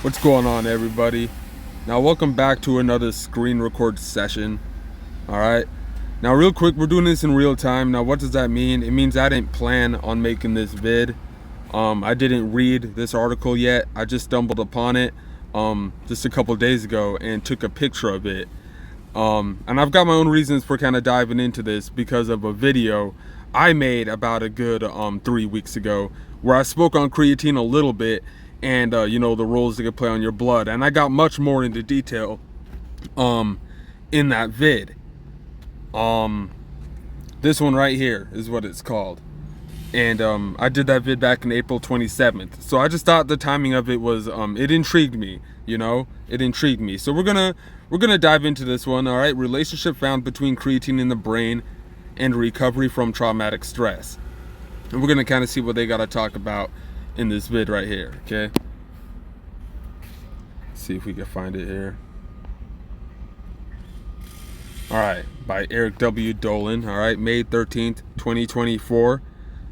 What's going on, everybody? Now, welcome back to another screen record session. Alright, now real quick, we're doing this in real time. Now, what does that mean? It means I didn't plan on making this vid. I didn't read this article yet. I just stumbled upon it just a couple days ago and took a picture of it. And I've got my own reasons for kind of diving into this because of a video I made about a good 3 weeks ago where I spoke on creatine a little bit and the roles it could play on your blood, and I got much more into detail in that vid. This one right here is what it's called, and I did that vid back in April 27th. So I just thought the timing of it was it intrigued me. It intrigued me. So we're gonna dive into this one. All right, relationship found between creatine in the brain and recovery from traumatic stress, and we're gonna kind of see what they got to talk about in this vid right here. Okay, see if we can find it here. All right, by Eric W. Dolan. All right, May 13th, 2024.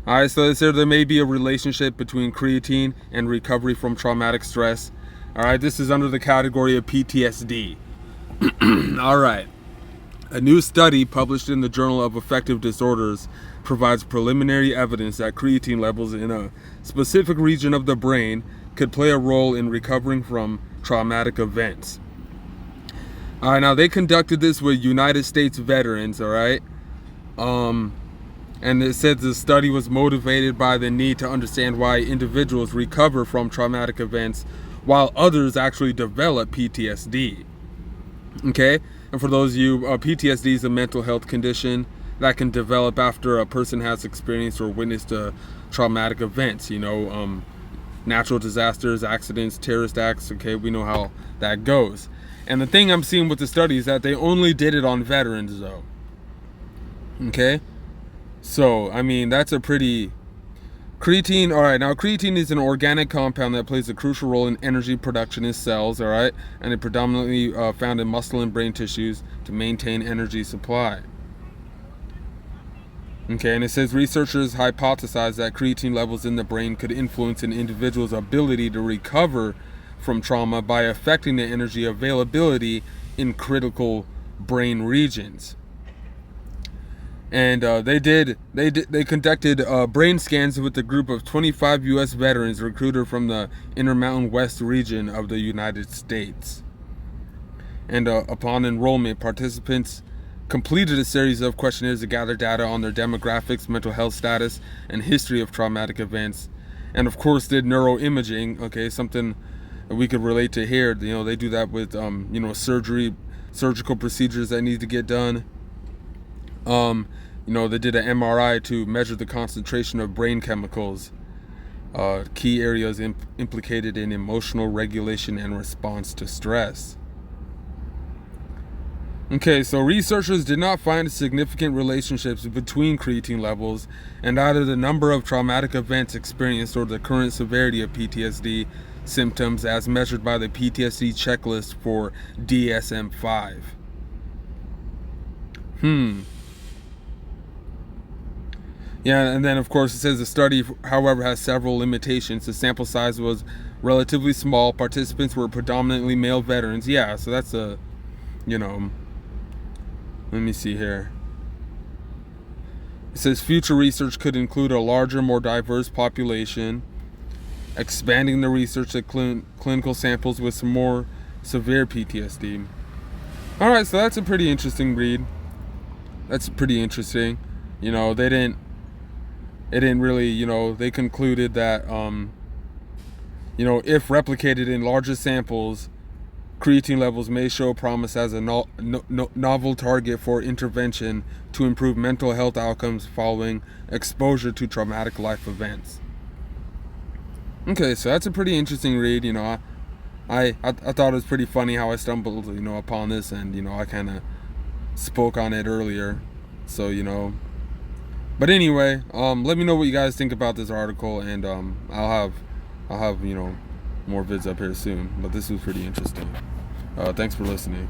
All right, so it said there may be a relationship between creatine and recovery from traumatic stress. All right, this is under the category of PTSD. All right, a new study published in the Journal of Affective Disorders provides preliminary evidence that creatine levels in a specific region of the brain could play a role in recovering from traumatic events. All right, now they conducted this with United States veterans, all right? And it says the study was motivated by the need to understand why individuals recover from traumatic events while others actually develop PTSD. Okay? And for those of you, PTSD is a mental health condition that can develop after a person has experienced or witnessed traumatic events, natural disasters, accidents, terrorist acts. Okay, we know how that goes. And the thing I'm seeing with the study is that they only did it on veterans, though. Okay? So, I mean, that's a pretty... Creatine, all right, now creatine is an organic compound that plays a crucial role in energy production in cells, all right? And it predominantly found in muscle and brain tissues to maintain energy supply. Okay, and it says researchers hypothesized that creatine levels in the brain could influence an individual's ability to recover from trauma by affecting the energy availability in critical brain regions. And they conducted brain scans with a group of 25 U.S. veterans recruited from the Intermountain West region of the United States. And upon enrollment, participants completed a series of questionnaires to gather data on their demographics, mental health status, and history of traumatic events. And of course did neuroimaging, okay, something we could relate to here. They do that with surgical procedures that need to get done. They did an MRI to measure the concentration of brain chemicals, key areas implicated in emotional regulation and response to stress. Okay, so researchers did not find significant relationships between creatine levels and either the number of traumatic events experienced or the current severity of PTSD symptoms as measured by the PTSD checklist for DSM-5. Yeah, and then of course it says the study, however, has several limitations. The sample size was relatively small. Participants were predominantly male veterans. Yeah, so that's let me see here. It says future research could include a larger, more diverse population, expanding the research to clinical samples with some more severe PTSD. All right, so that's a pretty interesting read. That's pretty interesting. They didn't really, they concluded that, if replicated in larger samples, creatine levels may show promise as a novel target for intervention to improve mental health outcomes following exposure to traumatic life events. Okay, so that's a pretty interesting read. I thought it was pretty funny how I stumbled, upon this, and I kind of spoke on it earlier. So but anyway, let me know what you guys think about this article, and I'll have more vids up here soon. But this was pretty interesting. Thanks for listening.